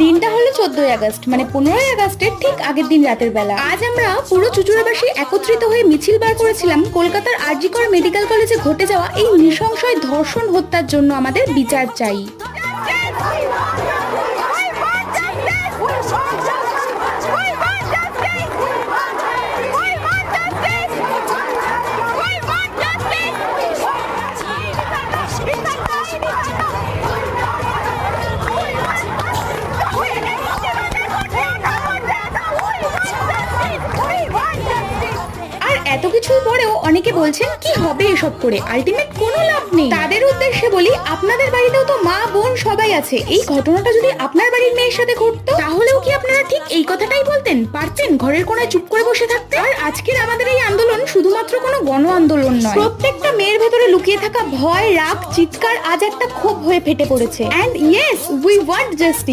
দিনটা হলো 14ই আগস্ট, মানে 15ই আগস্টের ঠিক আগের দিন রাতের বেলা। আজ আমরা পুরো চুঁচুড়াবাসী একত্রিত হয়ে মিছিল বার করেছিলাম কলকাতার আর.জি. কর মেডিকেল কলেজে ঘটে যাওয়া এই নৃশংসয় ধর্ষণ হত্যার জন্য আমাদের বিচার চাই। এত কিছুর পরেও অনেকে বলছেন কি হবে এসব করে, আলটিমেট কোনো লাভ নেই। তাদের উদ্দেশ্যে বলি, আপনাদের বাড়িতেও তো মা বোন সবাই আছে। এই ঘটনাটা যদি আপনার বাড়ির মেয়ের সাথে ঘটতো, তাহলেও কি আপনারা ঠিক এই কথাটাই বলতেন? পারতেন ঘরের কোনায় চুপ করে বসে থাকতে? আর আজকের আমাদের এই আন্দোলন শুধুমাত্র কোনো গণ আন্দোলন নয়, প্রত্যেকটা মেয়ের ভেতরে লুকিয়ে থাকা ভয়, রাগ, চিৎকার আজ একটা ক্ষোভ হয়ে ফেটে পড়েছে। And yes, we want justice.